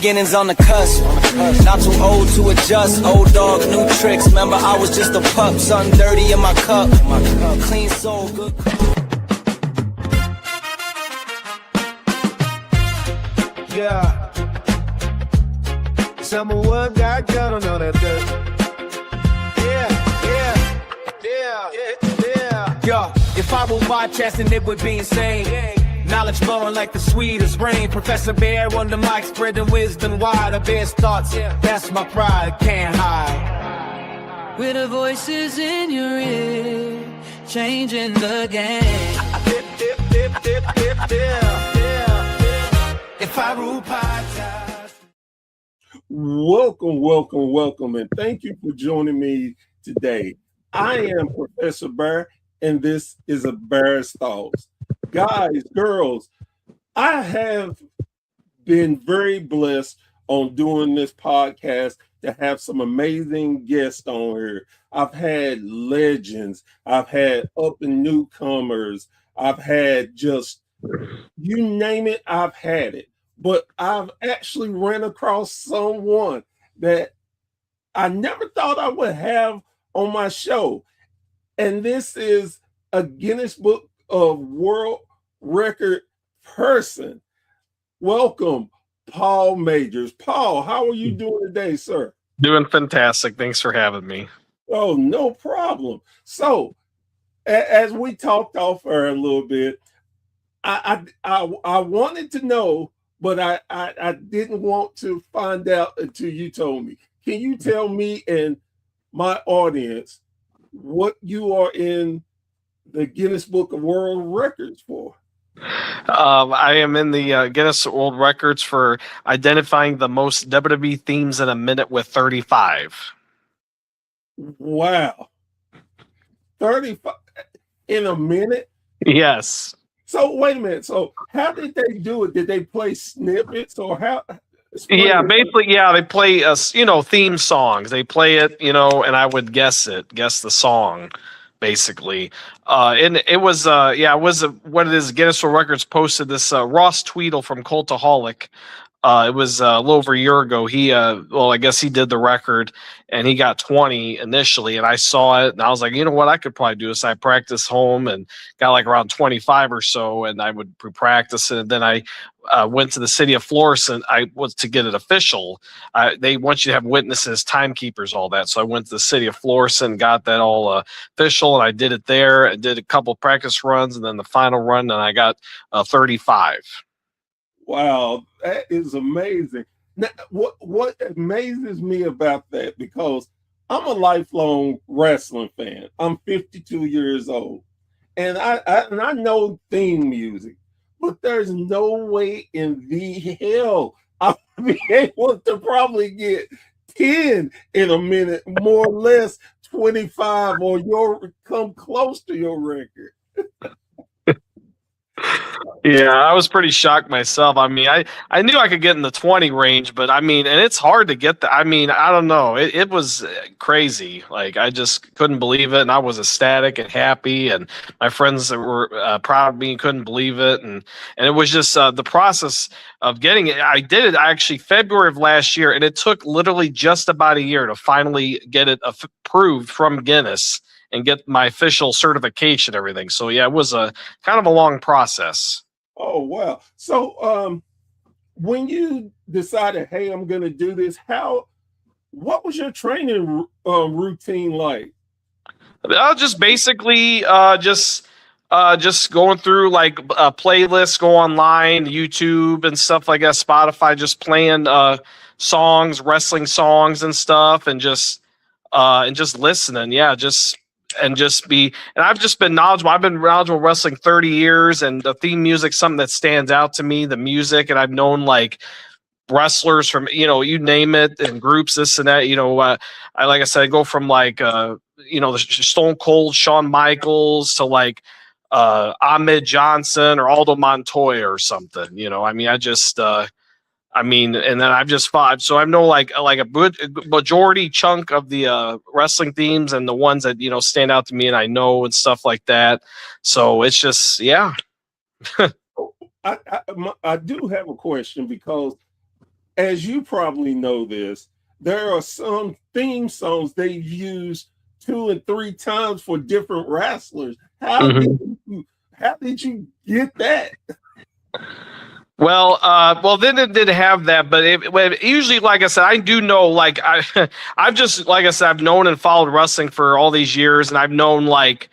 beginnings on the cusp. Not too old to adjust. Old dog, new tricks. Remember, I was just a pup. Something dirty in my cup. Clean soul, good. Yeah. Someone got gun on that dirt. Yo, if I were podcasting, it would be insane. Knowledge flowing like the sweetest rain. Professor Bear on the mic, spreading wisdom wide. A bear's thoughts, that's my pride, can't hide. With the voices in your ear, changing the game. If I rule podcast. Welcome, and thank you for joining me today. I am Professor Bear, and this is A Bear's Thoughts. Guys, girls, I have been very blessed on doing this podcast to have some amazing guests on here. I've had legends, I've had up and newcomers, I've had just, you name it, I've had it. But I've actually ran across someone that I never thought I would have on my show. And this is a Guinness Book of World Record person. Welcome, Paul Majors. Paul, how are you doing today, sir? Doing fantastic. Thanks for having me. Oh, no problem. So, as we talked off air a little bit, I wanted to know, but I didn't want to find out until you told me. Can you tell me and my audience what you are in the Guinness Book of World Records for? I am in the Guinness World Records for identifying the most WWE themes in a minute with 35. Wow. 35 in a minute? Yes. So wait a minute. So how did they do it? Did they play snippets or how? Yeah, basically, they play theme songs. They play it, and I would guess the song, basically. And it was what it is. Guinness World Records posted this Ross Tweedle from Cultaholic. It was a little over a year ago. I guess he did the record, and he got 20 initially. And I saw it, and I was like, you know what, I could probably do this. I practiced home and got like around 25 or so, and I would practice it. And then I went to the city of Florissant. I was to get it official. They want you to have witnesses, timekeepers, all that. So I went to the city of Florissant, got that all official, and I did it there. I did a couple practice runs, and then the final run, and I got 35. Wow, that is amazing. Now, what amazes me about that, because I'm a lifelong wrestling fan. I'm 52 years old, and I know theme music, but there's no way in the hell I'll be able to probably get 10 in a minute, more or less 25, or come close to your record. Yeah, I was pretty shocked myself. I mean, I knew I could get in the 20 range, but I mean, and it's hard to get I mean, I don't know. It was crazy. Like, I just couldn't believe it. And I was ecstatic and happy. And my friends were proud of me and couldn't believe it. And it was just the process of getting it. I did it actually February of last year. And it took literally just about a year to finally get it approved from Guinness and get my official certification and everything. So yeah, it was a kind of a long process. Oh, wow. So when you decided, hey, I'm going to do this, what was your training routine like? Just basically just going through like playlists, go online, YouTube and stuff like that, Spotify, just playing songs, wrestling songs and stuff, and just listening. Yeah, and I've just been knowledgeable. I've been knowledgeable wrestling 30 years, and the theme music, something that stands out to me, the music, and I've known like wrestlers from, you name it, and groups, this and that, like I said, I go from like, the Stone Cold Shawn Michaels to like Ahmed Johnson or Aldo Montoya or something, I mean, and then I've just fought. So I know like a majority chunk of the wrestling themes and the ones that, stand out to me and I know and stuff like that. So it's just, yeah. I do have a question, because as you probably know this, there are some theme songs they've used 2 and 3 times for different wrestlers. How did you get that? Well, then it did have that, but usually, like I said, I do know, like I've just, like I said, I've known and followed wrestling for all these years, and I've known, like,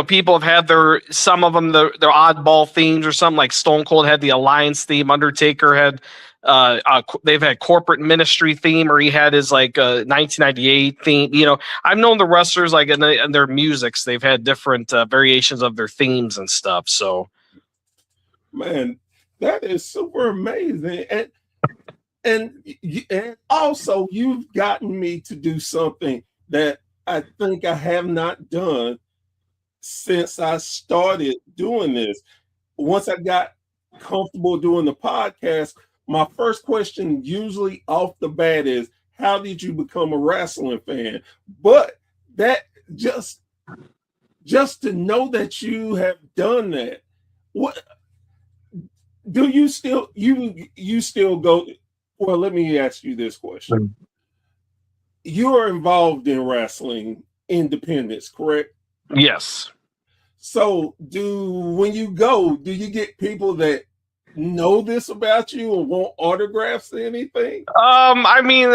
people have had some of them, their oddball themes or something. Like Stone Cold had the Alliance theme, Undertaker had, they've had corporate ministry theme, or he had his 1998 theme. I've known the wrestlers, like, in their musics, they've had different variations of their themes and stuff. So, man, that is super amazing. And also, you've gotten me to do something that I think I have not done since I started doing this. Once I got comfortable doing the podcast, my first question usually off the bat is, how did you become a wrestling fan? But that just to know that you have done that, what do you still go? Well, let me ask you this question. You're involved in wrestling independence, correct? yes. So when you go, do you get people that know this about you and want autographs or anything? I mean,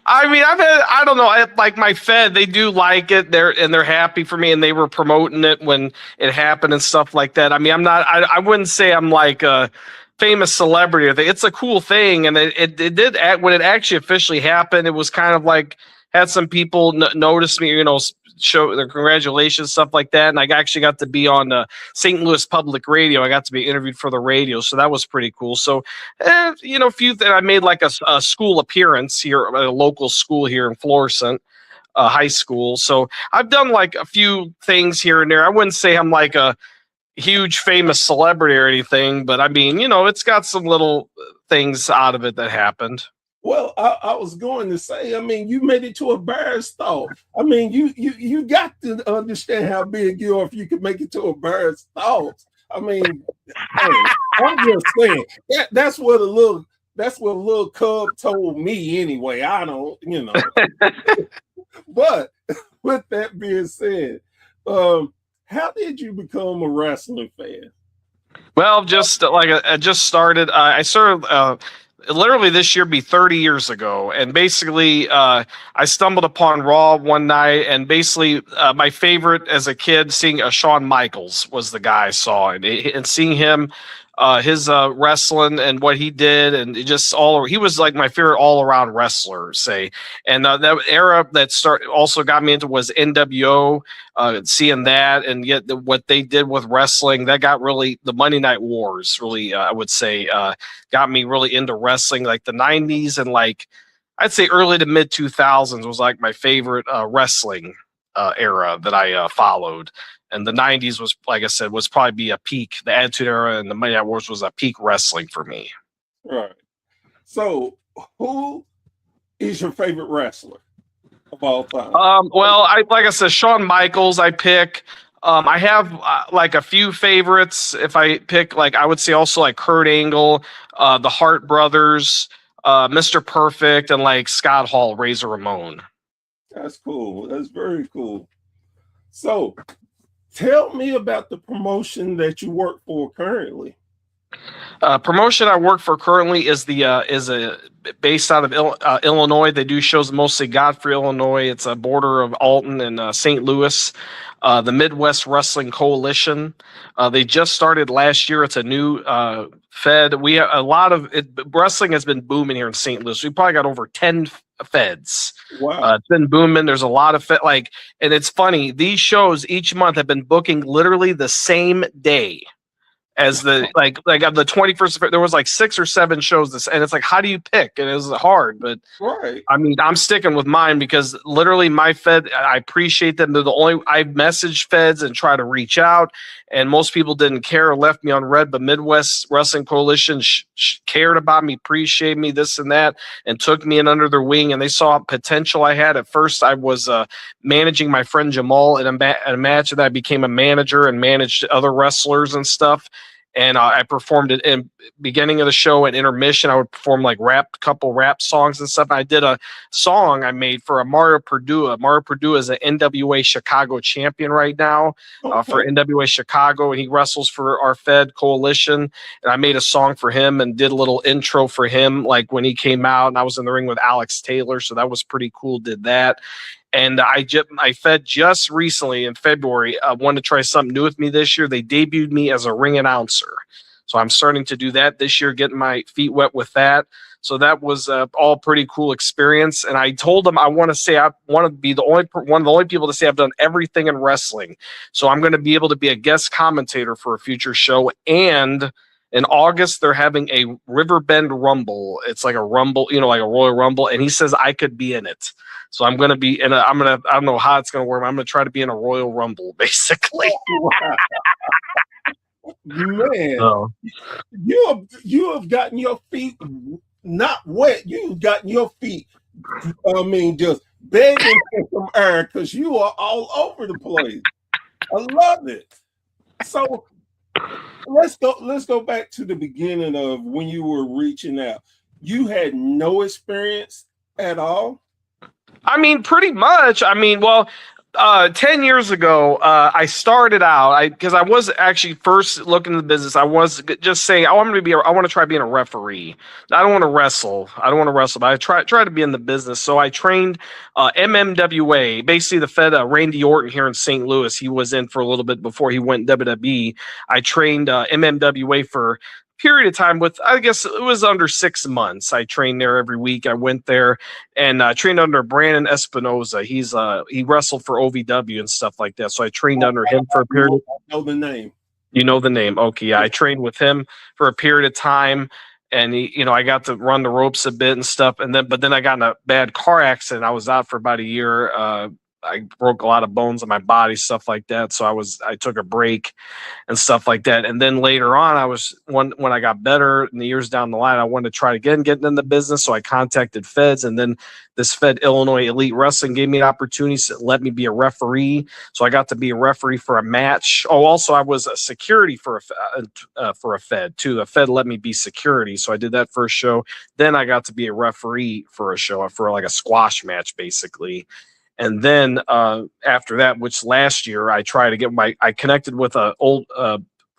I don't know. Like my Fed, they do like it. They're happy for me, and they were promoting it when it happened and stuff like that. I mean, I wouldn't say I'm like a famous celebrity. It's a cool thing, and it did when it actually officially happened. It was kind of like had some people notice me, show their congratulations, stuff like that. And I actually got to be on St. Louis Public Radio. I got to be interviewed for the radio, so that was pretty cool. So, I made like a school appearance here at a local school here in Florissant, high school. So I've done like a few things here and there. I wouldn't say I'm like a huge famous celebrity or anything, but I mean, it's got some little things out of it that happened. Well, I was going to say, I mean, you made it to a Bears thought. I mean, you got to understand how big you are if you can make it to a Bears thought. I mean, hey, I'm just saying that's what a little cub told me anyway. I don't, But with that being said, how did you become a wrestling fan? Well, just like I just started. I started literally this year be 30 years ago, and basically I stumbled upon Raw one night, and basically my favorite as a kid, seeing Shawn Michaels was the guy I saw, and seeing him, his wrestling and what he did, and he was like my favorite all-around wrestler, say. And that era that also got me into was NWO, seeing that, and yet what they did with wrestling, that got really, the Monday Night Wars really, I would say, got me really into wrestling. Like the 90s and like I'd say early to mid 2000s was like my favorite wrestling era that I followed. And the 90s was, like I said, was probably be a peak. The Attitude Era and the Monday Night Wars was a peak wrestling for me. Right. So, who is your favorite wrestler of all time? Well, like I said, Shawn Michaels. I pick. I have like a few favorites. If I pick, like I would say also like Kurt Angle, the Hart Brothers, Mr. Perfect, and like Scott Hall, Razor Ramon. That's cool. That's very cool. So, tell me about the promotion that you work for currently. Promotion I work for currently is based out of Illinois. They do shows mostly Godfrey, Illinois. It's a border of Alton and St. Louis. The Midwest Wrestling Coalition. They just started last year. It's a new fed. We have a lot of it. Wrestling has been booming here in St. Louis. We probably got over 10 feds. Wow. It's been booming. There's a lot of and it's funny. These shows each month have been booking literally the same day as the like of the 21st. There was like 6 or 7 shows and it's like, how do you pick? And it was hard, but right. I mean, I'm sticking with mine because literally my fed, I appreciate them. They're the only, I message feds and try to reach out, and most people didn't care or left me on red, but Midwest Wrestling Coalition cared about me, appreciated me, this and that, and took me in under their wing, and they saw potential I had. At first I was managing my friend Jamal in a match, and I became a manager and managed other wrestlers and stuff. and I performed it in beginning of the show and intermission. I would perform like couple rap songs and stuff. I did a song I made for a Mario Perdue. Mario Perdue is an NWA Chicago champion right now for NWA Chicago, and he wrestles for our Fed coalition. And I made a song for him and did a little intro for him, like when he came out, and I was in the ring with Alex Taylor, so that was pretty cool. Did that. And I Fed just recently in February wanted to try something new with me this year. They debuted me as a ring announcer. So I'm starting to do that this year, getting my feet wet with that. So that was all pretty cool experience. And I told them I want to be one of the only people to say I've done everything in wrestling. So I'm going to be able to be a guest commentator for a future show. And in August, they're having a Riverbend Rumble. It's like a Rumble, like a Royal Rumble. And he says I could be in it. So I'm going to be I don't know how it's going to work. But I'm going to try to be in a Royal Rumble, basically. Man, So. you have gotten your feet not wet. You've gotten your feet, just begging for some air because you are all over the place. I love it. So let's go back to the beginning of when you were reaching out. You had no experience at all? I mean, pretty much. 10 years ago, I started out because I was actually first looking at the business. I was just saying I want to try being a referee. I don't want to wrestle. But I try to be in the business. So I trained MMWA, basically the Fed. Randy Orton here in St. Louis. He was in for a little bit before he went WWE. I trained MMWA for period of time with, I guess it was under 6 months. I trained there every week. I went there and trained under Brandon Espinoza. He wrestled for OVW and stuff like that. So I trained under him for a period. I know the name. You know the name. Okay. Yeah. I trained with him for a period of time, and I got to run the ropes a bit and stuff. But then I got in a bad car accident. I was out for about a year. I broke a lot of bones in my body, stuff like that. So I took a break and stuff like that. And then later on, when I got better in the years down the line, I wanted to try again getting in the business. So I contacted Feds, and then this Fed Illinois Elite Wrestling gave me an opportunity to let me be a referee. So I got to be a referee for a match. Oh, also I was a security for a Fed too. The Fed let me be security. So I did that first show. Then I got to be a referee for a show for like a squash match, basically. And then after that, which last year, I connected with an old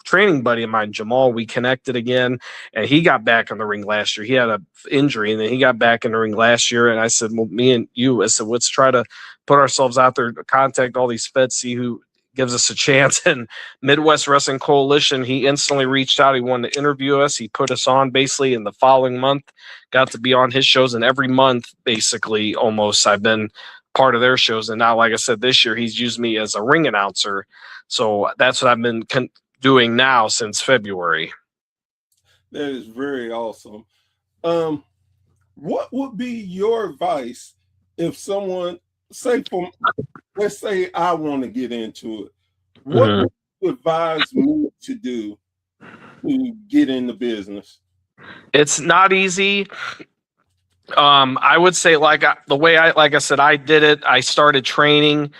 training buddy of mine, Jamal. We connected again, and he got back in the ring last year. He had an injury, and then he got back in the ring last year. And I said, well, I said, let's try to put ourselves out there, contact all these Feds, see who gives us a chance. And Midwest Wrestling Coalition, he instantly reached out. He wanted to interview us. He put us on basically in the following month, got to be on his shows. And every month, basically, almost, I've been part of their shows. And now, like I said, this year he's used me as a ring announcer. So that's what I've been doing now since February. That is very awesome. What would be your advice if someone, let's say I want to get into it, what would you advise me to do to get in the business? It's not easy. I would say like I said, I did it. I started training.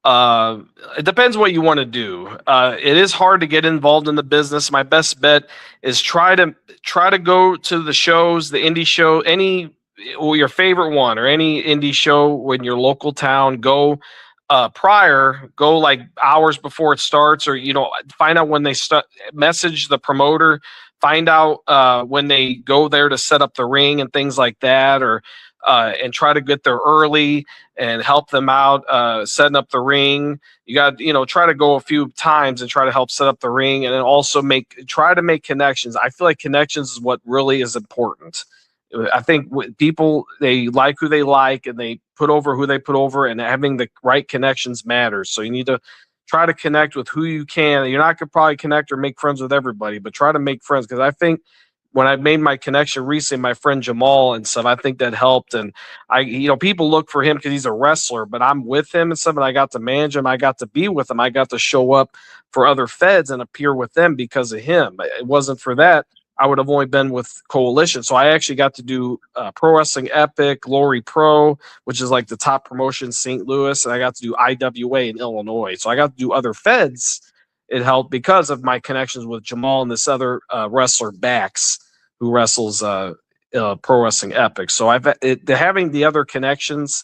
It depends what you want to do. It is hard to get involved in the business. My best bet is try to go to the shows, the indie show, your favorite one or any indie show in your local town. Go go like hours before it starts, or find out when they message the promoter. Find out when they go there to set up the ring and things like that, or and try to get there early and help them out setting up the ring. You got try to go a few times and try to help set up the ring, and then also try to make connections. I feel like connections is what really is important. I think people, they like who they like, and they put over who they put over, and having the right connections matters. So you need to try to connect with who you can. You're not going to probably connect or make friends with everybody, but try to make friends. Because I think when I made my connection recently, my friend Jamal and stuff, I think that helped. And people look for him because he's a wrestler, but I'm with him and stuff, and I got to manage him. I got to be with him. I got to show up for other Feds and appear with them because of him. It wasn't for that, I would have only been with Coalition. So I actually got to do Pro Wrestling Epic, Glory Pro, which is like the top promotion in St. Louis. And I got to do IWA in Illinois. So I got to do other Feds it helped because of my connections with Jamal and this other wrestler Bax, who wrestles Pro Wrestling Epic. So having the other connections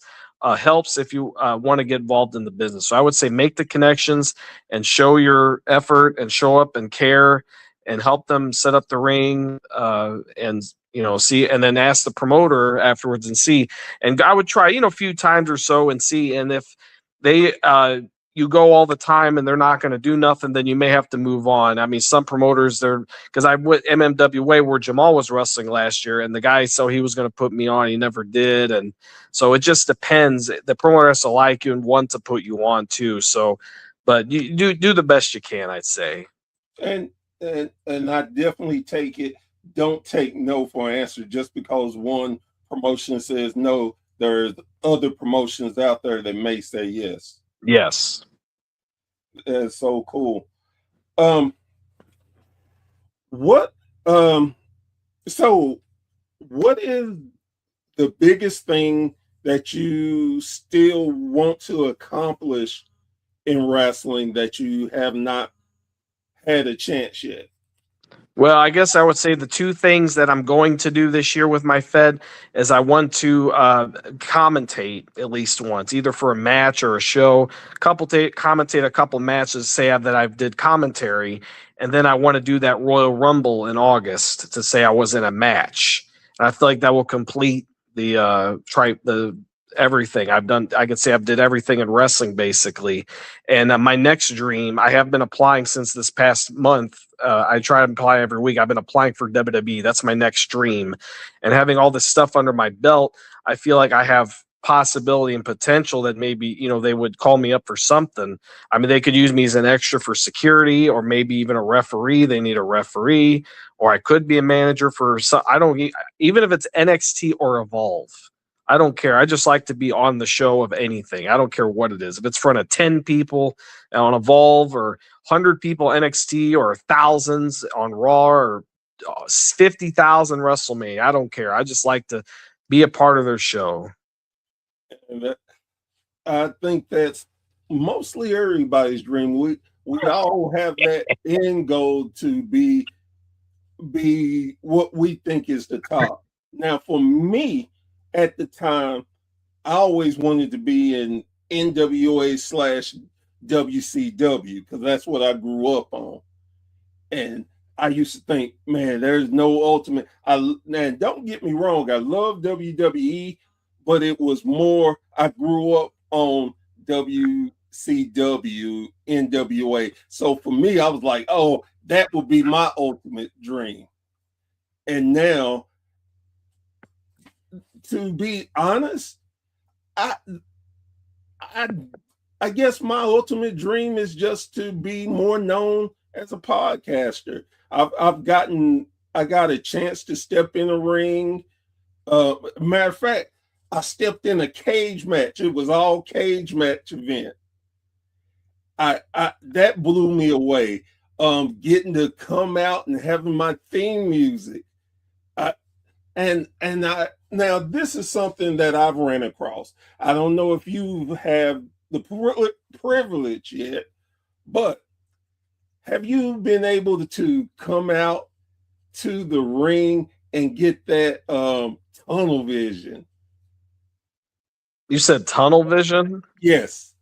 helps if you want to get involved in the business. So I would say make the connections and show your effort and show up and care and help them set up the ring and see, and then ask the promoter afterwards and see. And I would try a few times or so and see, and if they you go all the time and they're not going to do nothing, then you may have to move on. I mean, some promoters, because I went MMWA where Jamal was wrestling last year, and the guy, so he was going to put me on, he never did. And so it just depends. The promoter has to like you and want to put you on too. So, but you do the best you can, I'd say. And I definitely take it. Don't take no for an answer just because one promotion says no. There's other promotions out there that may say yes. Yes. That's so cool. What is the biggest thing that you still want to accomplish in wrestling that you have not had a chance yet? Well, I guess I would say the two things that I'm going to do this year with my Fed is I want to commentate at least once, either for a match or a show, commentate a couple matches, say that I did commentary, and then I want to do that Royal Rumble in August to say I was in a match. And I feel like that will complete the everything I've done. I could say I've did everything in wrestling basically. And my next dream, I have been applying since this past month. I try to apply every week. I've been applying for WWE. That's my next dream. And having all this stuff under my belt, I feel like I have possibility and potential that maybe, they would call me up for something. I mean, they could use me as an extra for security, or maybe even a referee. They need a referee, or I could be a manager for some. Even if it's NXT or Evolve, I don't care. I just like to be on the show of anything. I don't care what it is. If it's in front of 10 people on Evolve, or 100 people NXT, or thousands on Raw, or 50,000 WrestleMania, I don't care. I just like to be a part of their show. And I think that's mostly everybody's dream. We all have that end goal to be what we think is the top. Now, for me, at the time, I always wanted to be in NWA/WCW because that's what I grew up on. And I used to think, man, there's no ultimate. Now, don't get me wrong, I love WWE, but it was more, I grew up on WCW, NWA. So for me, I was like, oh, that would be my ultimate dream. And now, to be honest, I guess my ultimate dream is just to be more known as a podcaster. I got a chance to step in a ring. Matter of fact, I stepped in a cage match. It was all cage match event. That blew me away. Getting to come out and having my theme music. Now this is something that I've ran across. I don't know if you have the privilege yet, but have you been able to come out to the ring and get that tunnel vision? You said tunnel vision? Yes.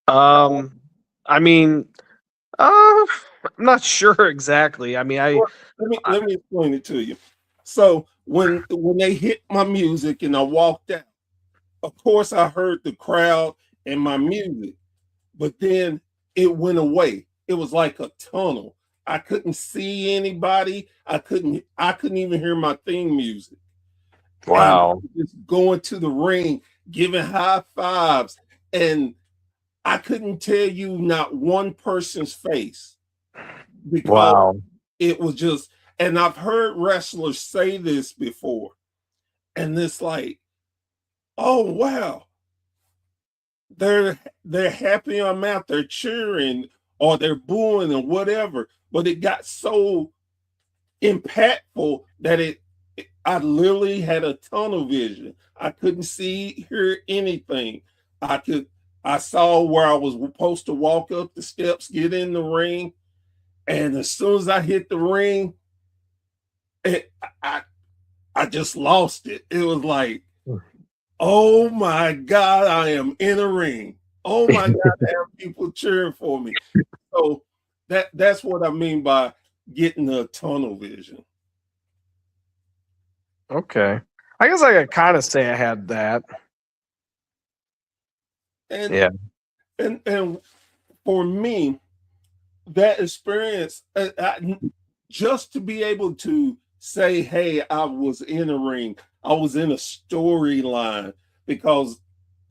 I mean, I'm not sure exactly. I mean, let me explain it to you. So when they hit my music and I walked out, of course I heard the crowd and my music, but then it went away. It was like a tunnel. I couldn't see anybody. I couldn't even hear my theme music. wow. Just going to the ring, giving high fives, and I couldn't tell you not one person's face because Wow. it was just, and I've heard wrestlers say this before, and it's like, oh wow, they're happy I'm out there cheering or they're booing or whatever, but it got so impactful that I literally had a tunnel vision. I couldn't see, hear anything. I I saw where I was supposed to walk up the steps, get in the ring, and as soon as I hit the ring, it, I I just lost it. It was like, oh my God, I am in a ring. Oh my God, there are people cheering for me. So that's what I mean by getting the tunnel vision. Okay. I guess I could kind of say I had that. And Yeah. and for me, that experience, just to be able to say, "Hey, I was in a ring, I was in a storyline," because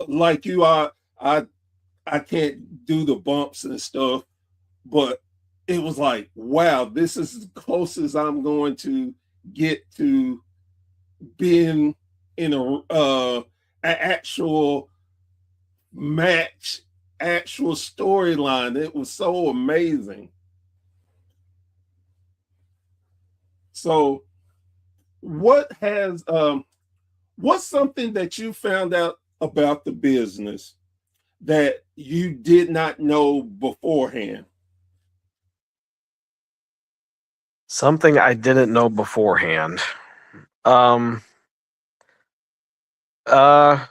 like you are, I can't do the bumps and stuff, but it was like, wow, this is as close as I'm going to get to being in a actual match, actual storyline. It was so amazing. So, what has what's something that you found out about the business that you did not know beforehand? Something I didn't know beforehand. Um uh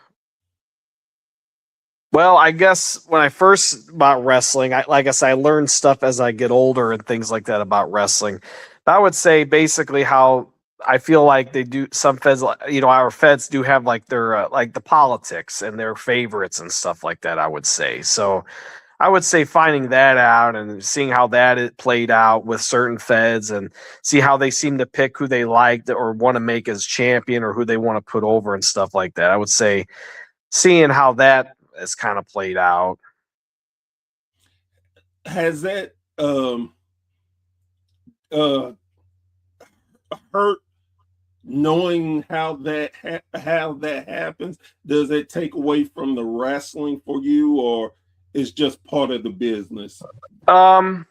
well, I guess when I first about wrestling, like I said, I learned stuff as I get older and things like that about wrestling. But I would say basically how I feel like they do some feds, our feds do have like their like the politics and their favorites and stuff like that. I would say so. I would say finding that out and seeing how that it played out with certain feds and see how they seem to pick who they liked or want to make as champion or who they want to put over and stuff like that. I would say seeing how that has kind of played out. Has that uh hurt knowing how that happens? Does it take away from the wrestling for you, or it's just part of the business? Um,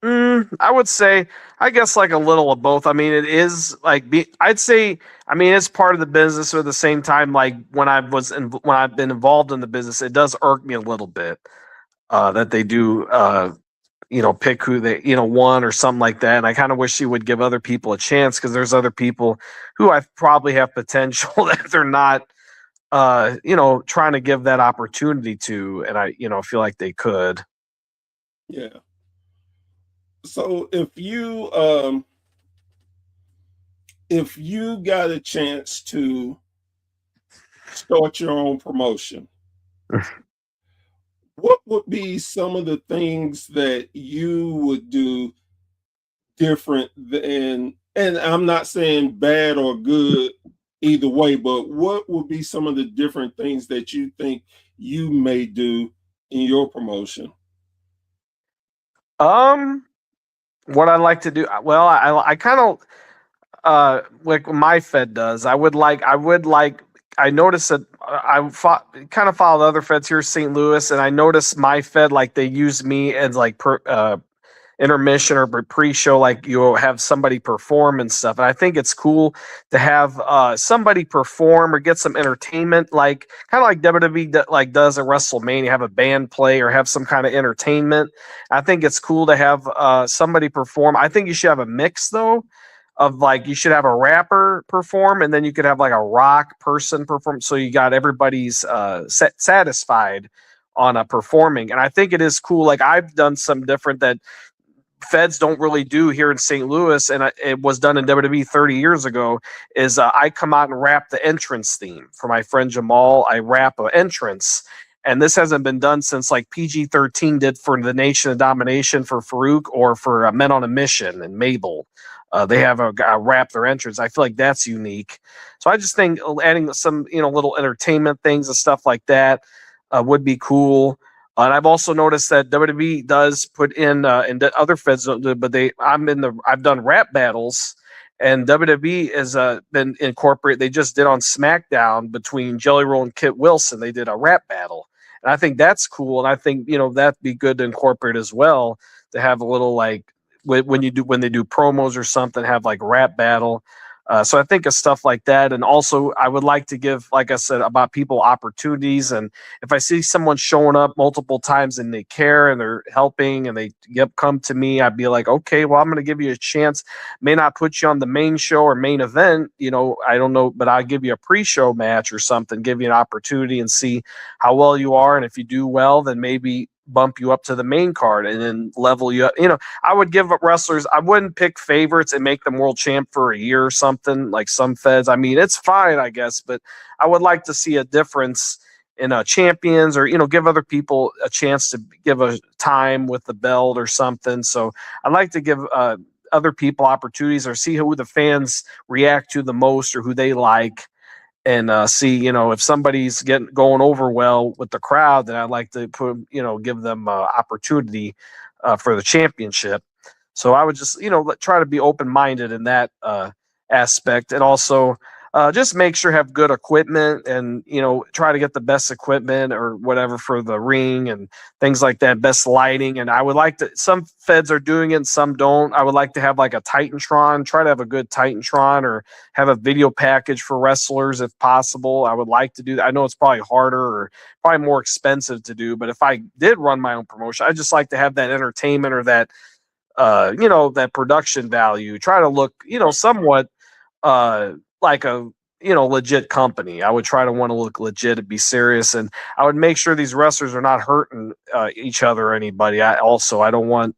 I would say, I guess like a little of both. I mean, it is like I'd say, I mean, it's part of the business. But at the same time, like when when I've been involved in the business, it does irk me a little bit that they do, pick who they, won or something like that. And I kind of wish you would give other people a chance because there's other people who I probably have potential that they're not, trying to give that opportunity to, and I, feel like they could. Yeah. So if you got a chance to start your own promotion, what would be some of the things that you would do different than, and I'm not saying bad or good either way, but what would be some of the different things that you think you may do in your promotion? Um, what I like to do, well, I kind of like what my Fed does. I noticed that kind of followed other Feds here, St. Louis, and I noticed my Fed like they use me as like intermission or pre-show, like you'll have somebody perform and stuff. And I think it's cool to have somebody perform or get some entertainment, like kind of like WWE like does at WrestleMania, have a band play or have some kind of entertainment. I think it's cool to have somebody perform. I think you should have a mix though. Of like you should have a rapper perform and then you could have like a rock person perform, so you got everybody's satisfied on a performing. And I think it is cool. Like I've done some different that feds don't really do here in St. Louis, and it was done in WWE 30 years ago, is I come out and rap the entrance theme for my friend Jamal. I rap an entrance, and this hasn't been done since like PG-13 did for the Nation of Domination for Farouk or for Men on a Mission and Mabel. They have a rap their entrance. I feel like that's unique. So I just think adding some, little entertainment things and stuff like that would be cool. And I've also noticed that WWE does put in, and other feds don't do it, but I've done rap battles, and WWE has been incorporated. They just did on SmackDown between Jelly Roll and Kit Wilson. They did a rap battle, and I think that's cool. And I think that'd be good to incorporate as well, to have a little like when they do promos or something, have like rap battle. So I think of stuff like that. And also, I would like to give, like I said, about people opportunities. And if I see someone showing up multiple times and they care and they're helping and they come to me, I'd be like, okay, well, I'm going to give you a chance. May not put you on the main show or main event, I don't know, but I'll give you a pre-show match or something, give you an opportunity and see how well you are. And if you do well, then maybe bump you up to the main card and then level you up. I would give wrestlers, I wouldn't pick favorites and make them world champ for a year or something like some feds. I mean, it's fine, I guess, but I would like to see a difference in champions, or give other people a chance to give a time with the belt or something. So I'd like to give other people opportunities, or see who the fans react to the most or who they like, and see, if somebody's going over well with the crowd, then I'd like to give them opportunity for the championship. So I would just, try to be open-minded in that aspect. And also just make sure have good equipment, and, try to get the best equipment or whatever for the ring and things like that, best lighting. And I would like to, some feds are doing it and some don't. I would like to have like a Titantron, try to have a good Titantron, or have a video package for wrestlers if possible. I would like to do that. I know it's probably harder or probably more expensive to do, but if I did run my own promotion, I'd just like to have that entertainment or that, that production value, try to look, somewhat like a legit company. I would try to want to look legit and be serious, and I would make sure these wrestlers are not hurting each other or anybody. I don't want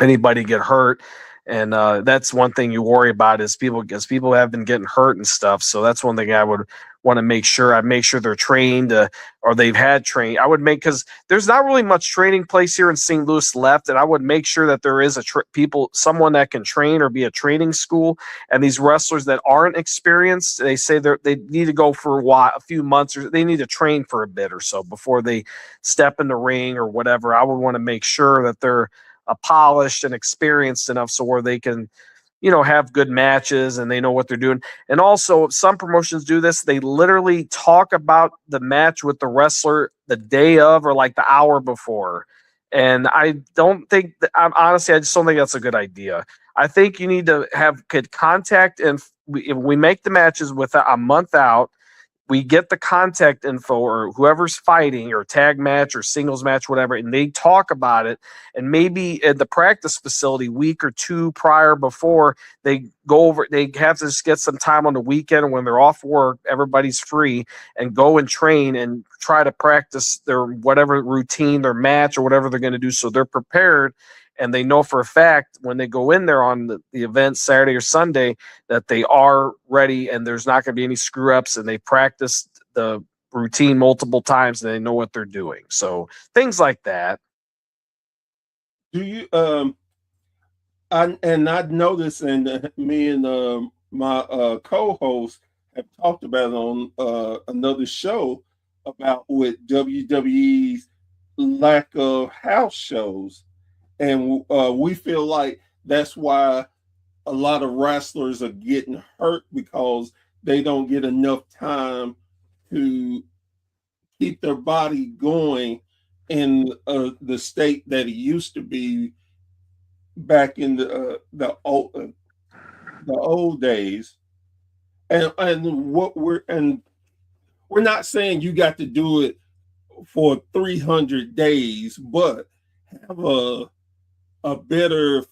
anybody to get hurt, and that's one thing you worry about is because people have been getting hurt and stuff. So that's one thing I would want to make sure. I make sure they're trained or they've had training. I would because there's not really much training place here in St. Louis left, and I would make sure that there is someone that can train or be a training school. And these wrestlers that aren't experienced, they say they need to go for a few months, or they need to train for a bit or so before they step in the ring or whatever. I would want to make sure that they're polished and experienced enough so where they can have good matches and they know what they're doing. And also, some promotions do this, they literally talk about the match with the wrestler the day of or like the hour before. And I don't think honestly, I just don't think that's a good idea. I think you need to have good contact, and if we make the matches with a month out, we get the contact info or whoever's fighting, or tag match or singles match, whatever, and they talk about it. And maybe at the practice facility week or two prior before they go over, they have to just get some time on the weekend when they're off work, everybody's free, and go and train and try to practice their whatever routine, their match or whatever they're going to do. So they're prepared. And they know for a fact when they go in there on the event Saturday or Sunday that they are ready and there's not going to be any screw ups, and they practiced the routine multiple times and they know what they're doing. So things like that. Do you I noticed, and me and my co-host have talked about it on another show about with WWE's lack of house shows. And we feel like that's why a lot of wrestlers are getting hurt, because they don't get enough time to keep their body going in the state that it used to be back in the old days. And we're not saying you got to do it for 300 days, but have a better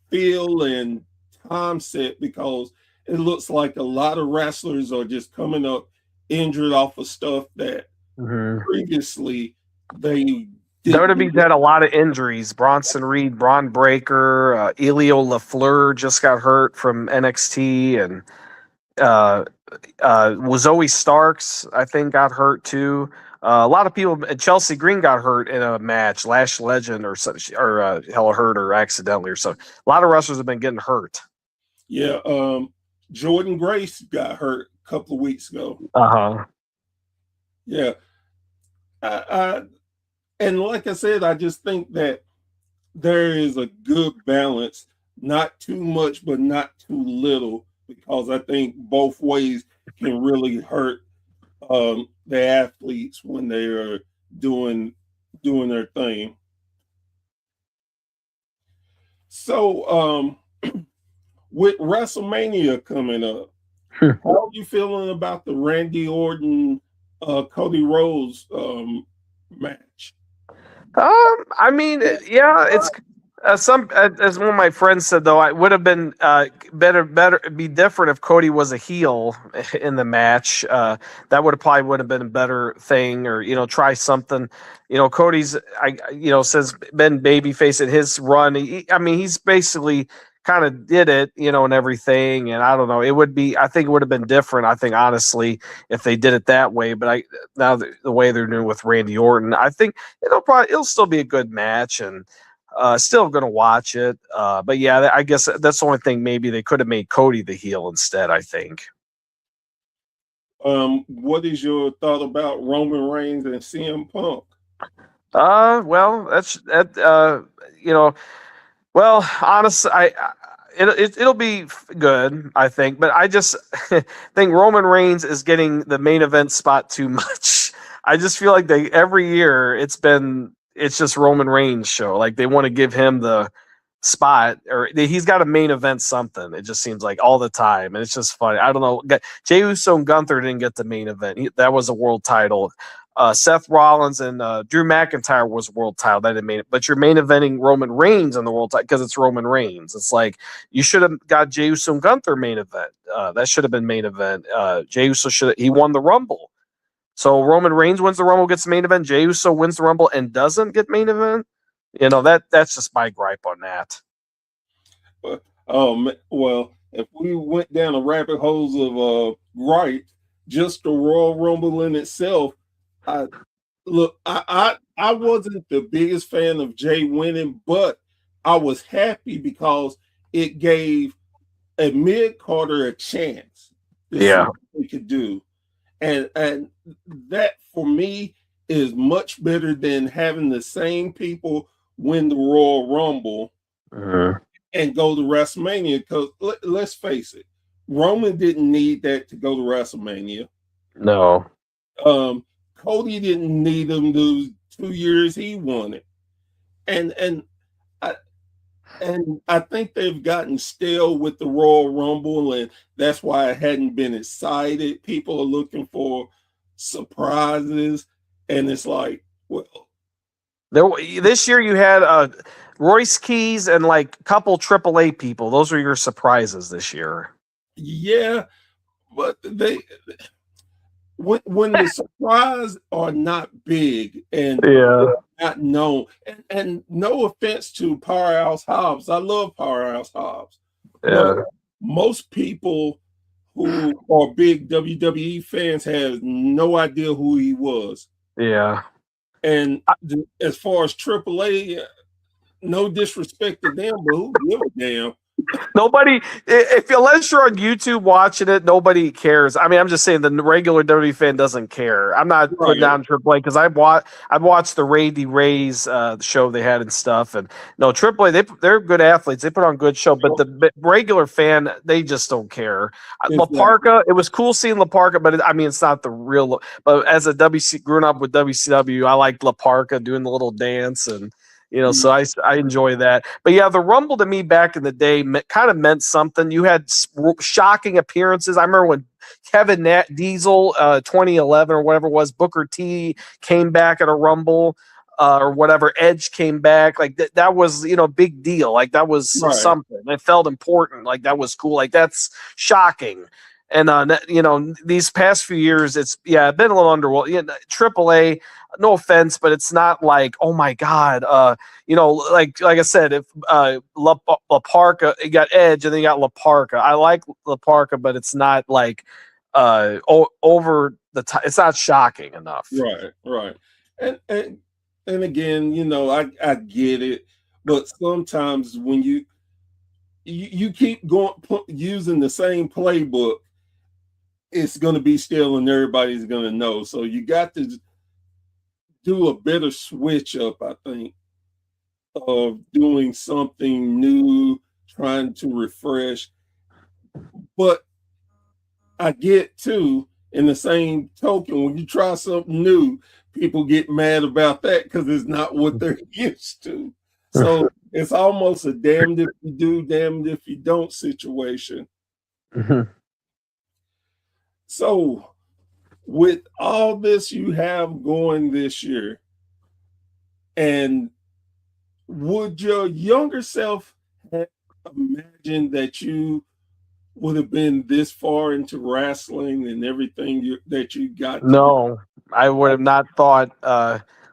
feel and time set, because it looks like a lot of wrestlers are just coming up injured off of stuff that previously they WWE's had a lot of injuries. Bronson Reed, Braun Breaker, Elio LaFleur just got hurt from NXT, and Zoe Starks, I think, got hurt too. A lot of people. Chelsea Green got hurt in a match. Lash Legend or hella hurt or accidentally or something. A lot of wrestlers have been getting hurt. Yeah, Jordan Grace got hurt a couple of weeks ago. Yeah, and like I said, I just think that there is a good balance, not too much, but not too little, because I think both ways can really hurt the athletes when they are doing their thing. So with WrestleMania coming up, Hmm. how are you feeling about the Randy Orton Cody Rhodes match? I mean, yeah, it's as one of my friends said though, it would have been better be different if Cody was a heel in the match. That would have been a better thing, or try something. Cody's says been babyface in his run. I mean, he's basically kind of did it, and everything. And I don't know, I think it would have been different. I think honestly, if they did it that way, but now the way they're doing with Randy Orton, I think it'll still be a good match, and still gonna watch it. But yeah, I guess that's the only thing. Maybe they could have made Cody the heel instead. I think. What is your thought about Roman Reigns and CM Punk? Well, that's that. Well, honestly, it'll be good, I think. But I just think Roman Reigns is getting the main event spot too much. I just feel like every year it's just Roman Reigns show. Like they want to give him the spot, or he's got a main event something. It just seems like all the time, and it's just funny. I don't know. Jey Uso and Gunther didn't get the main event. That was a world title. Seth Rollins and Drew McIntyre was world title. That didn't mean it. But you're main eventing Roman Reigns in the world title because it's Roman Reigns. It's like you should have got Jey Uso and Gunther main event. That should have been main event. Jey Uso he won the Rumble. So Roman Reigns wins the Rumble, gets the main event. Jey Uso wins the Rumble and doesn't get main event. That's just my gripe on that. Well, if we went down the rabbit holes of gripe, just the Royal Rumble in itself. I wasn't the biggest fan of Jay winning, but I was happy because it gave a mid-carder a chance to see what they could do. And that for me is much better than having the same people win the Royal Rumble and go to WrestleMania. Because let's face it, Roman didn't need that to go to WrestleMania. No. Cody didn't need him the 2 years he won it. And I think they've gotten stale with the Royal Rumble, and that's why it hadn't been excited. People are looking for surprises, and it's like, well, this year you had Royce Keys and like a couple AAA people. Those are your surprises this year. Yeah, but when the surprise are not big and not known, and no offense to Powerhouse Hobbs, I love Powerhouse Hobbs. Yeah, most people who are big WWE fans have no idea who he was. Yeah, and as far as AAA, no disrespect to them, but who give a damn? Nobody, unless you're on YouTube watching it, nobody cares. I mean, I'm just saying the regular WWE fan doesn't care. I'm not putting down AAA because I've watched the Ray D Rays show they had and stuff. And no, AAA, they're good athletes. They put on good show, but the regular fan, they just don't care. Laparca, it was cool seeing Laparca, but it's not the real. But as a growing up with WCW, I liked Laparca doing the little dance and. So I enjoy that. But yeah, the Rumble to me back in the day kind of meant something. You had shocking appearances. I remember when Kevin Diesel, 2011 or whatever it was, Booker T came back at a Rumble or whatever. Edge came back. Like that was, big deal. Like that was something. It felt important. Like that was cool. Like that's shocking. And these past few years, it's been a little underwhelming. AAA, no offense, but it's not like, oh my god, like I said, if Laparca, you got Edge and then you got Laparca. I like Laparca, but it's not like over the top. It's not shocking enough. Right. And again, I get it, but sometimes when you keep using the same playbook, it's going to be still and everybody's going to know. So you got to do a better switch up, I think, of doing something new, trying to refresh. But I get too, in the same token, when you try something new, people get mad about that because it's not what they're used to. So it's almost a damned if you do, damned if you don't situation. Mhm. So, with all this you have going this year, and would your younger self have imagined that you would have been this far into wrestling and everything that you got to do? No, I would have not thought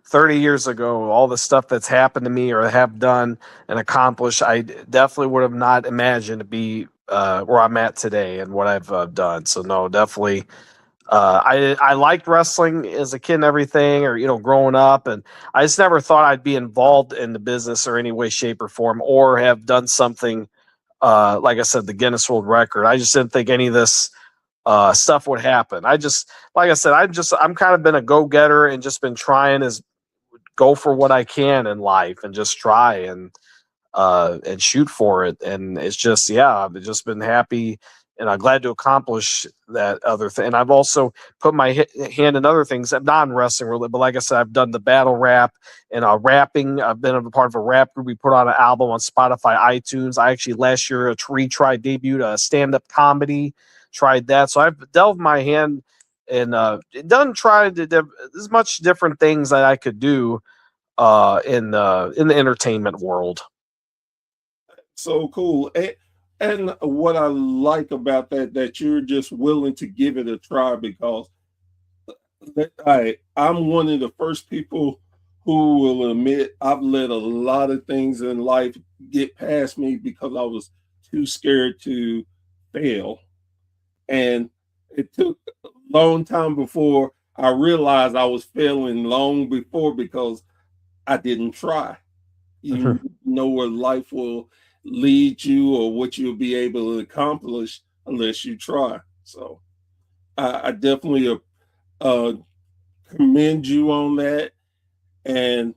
30 years ago all the stuff that's happened to me or have done and accomplished. I definitely would have not imagined to be where I'm at today and what I've done. So no, definitely. I liked wrestling as a kid and everything, or growing up, and I just never thought I'd be involved in the business or any way, shape, or form, or have done something like I said, the Guinness World Record. I just didn't think any of this stuff would happen. I just, like I said, I'm kind of been a go getter and just been trying as go for what I can in life and just try and shoot for it. And it's just, yeah, I've just been happy and I'm glad to accomplish that other thing. And I've also put my hand in other things, non wrestling related, but like I said, I've done the battle rap and rapping. I've been a part of a rap group. We put on an album on Spotify, iTunes. I actually last year retried, debuted a stand up comedy, tried that. So I've delved my hand and done tried to as much different things that I could do in the entertainment world. So cool. And what I like about that you're just willing to give it a try, because I'm one of the first people who will admit I've let a lot of things in life get past me because I was too scared to fail. And it took a long time before I realized I was failing long before, because I didn't try. You know where life will lead you or what you'll be able to accomplish unless you try. So I definitely commend you on that. And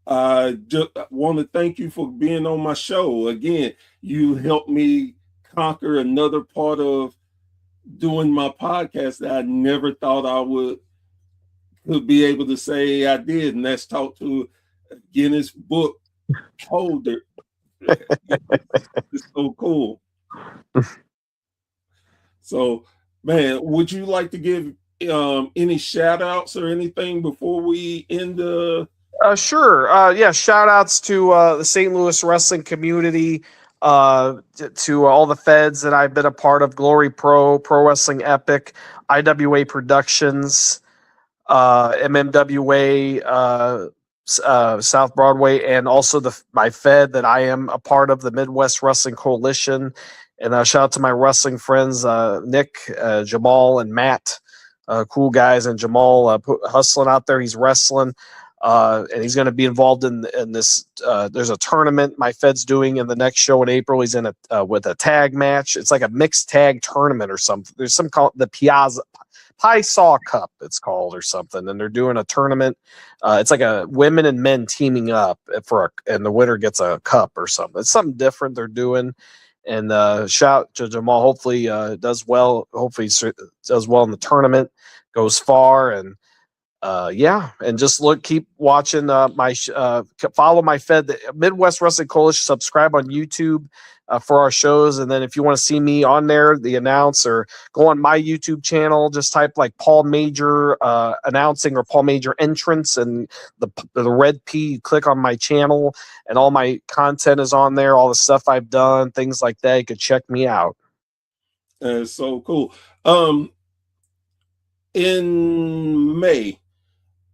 I just want to thank you for being on my show. Again, you helped me conquer another part of doing my podcast that I never thought I could be able to say I did, and that's talk to a Guinness Book holder. It's so cool. So, man, would you like to give any shout outs or anything before we end the? Sure. Yeah. Shout outs to the St. Louis wrestling community, to all the feds that I've been a part of: Glory Pro, Pro Wrestling Epic, IWA Productions, MMWA, South Broadway, and also my Fed that I am a part of, the Midwest Wrestling Coalition. And shout out to my wrestling friends, Nick, Jamal, and Matt. Cool guys, and Jamal hustling out there. He's wrestling. And he's going to be involved in this. There's a tournament my Fed's doing in the next show in April. He's in with a tag match. It's like a mixed tag tournament or something. There's some called the Pie Saw Cup, it's called, or something. And they're doing a tournament. It's like a women and men teaming up and the winner gets a cup or something. It's something different they're doing. And shout to Jamal. Hopefully does well. Hopefully does well in the tournament, goes far, and yeah, and just keep watching follow my Fed, the Midwest Wrestling Coalition. Subscribe on YouTube for our shows, and then if you want to see me on there, the announce, or go on my YouTube channel, just type like Paul Major announcing or Paul Major entrance, and the red P. Click on my channel, and all my content is on there. All the stuff I've done, things like that. You could check me out. So cool. In May,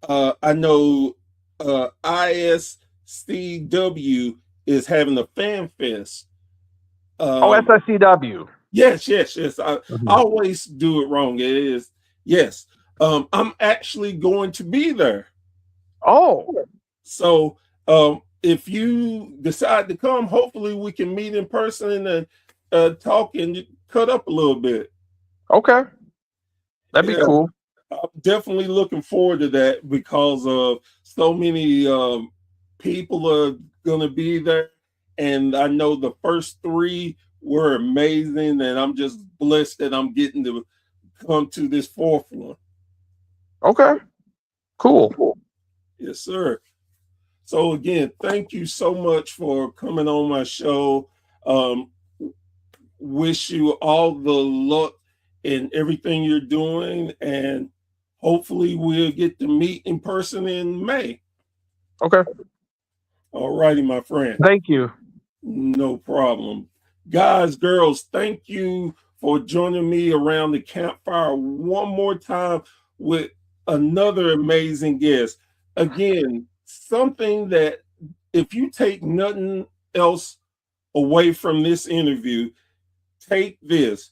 I know ISCW is having a fan fest. SSCW. Yes. I always do it wrong. It is, yes. I'm actually going to be there. Oh. So if you decide to come, hopefully we can meet in person and talk and cut up a little bit. Okay. That'd be cool. I'm definitely looking forward to that because of so many people are going to be there. And I know the first three were amazing. And I'm just blessed that I'm getting to come to this fourth one. Okay. Cool. Yes, sir. So again, thank you so much for coming on my show. Wish you all the luck in everything you're doing, and hopefully we'll get to meet in person in May. Okay. All righty, my friend. Thank you. No problem. Guys, girls, thank you for joining me around the campfire one more time with another amazing guest. Again, something that if you take nothing else away from this interview, take this.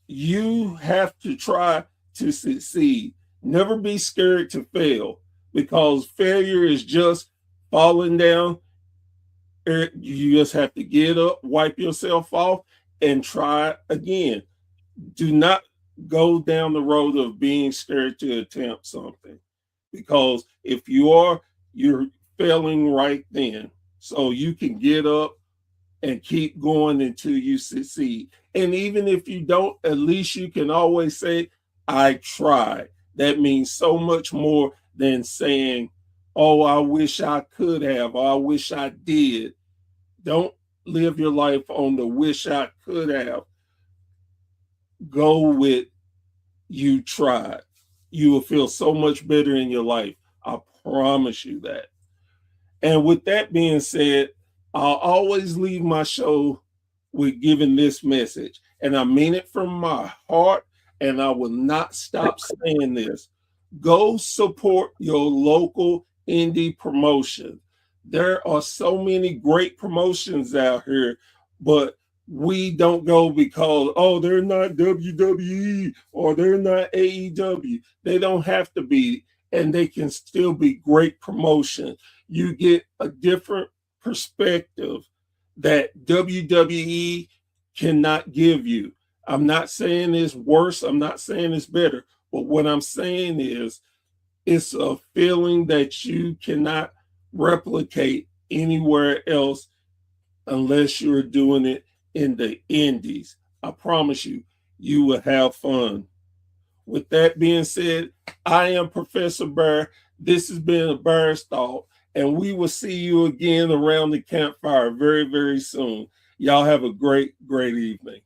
You have to try to succeed. Never be scared to fail, because failure is just falling down. You just have to get up, wipe yourself off, and try again. Do not go down the road of being scared to attempt something, because if you are, you're failing right then. So you can get up and keep going until you succeed. And even if you don't, at least you can always say, I tried. That means so much more than saying, oh, I wish I could have, or I wish I did. Don't live your life on the wish I could have. Go with you tried. You will feel so much better in your life. I promise you that. And with that being said, I'll always leave my show with giving this message. And I mean it from my heart, and I will not stop saying this. Go support your local indie promotion. There are so many great promotions out here, but we don't go because, oh, they're not WWE or they're not AEW. They don't have to be, and they can still be great promotion. You get a different perspective that WWE cannot give you. I'm not saying it's worse. I'm not saying it's better. But what I'm saying is it's a feeling that you cannot replicate anywhere else unless you're doing it in the indies. I promise you, you will have fun. With that being said, I am Professor Bear. This has been a Bear's Thought, and we will see you again around the campfire very, very soon. Y'all have a great, great evening.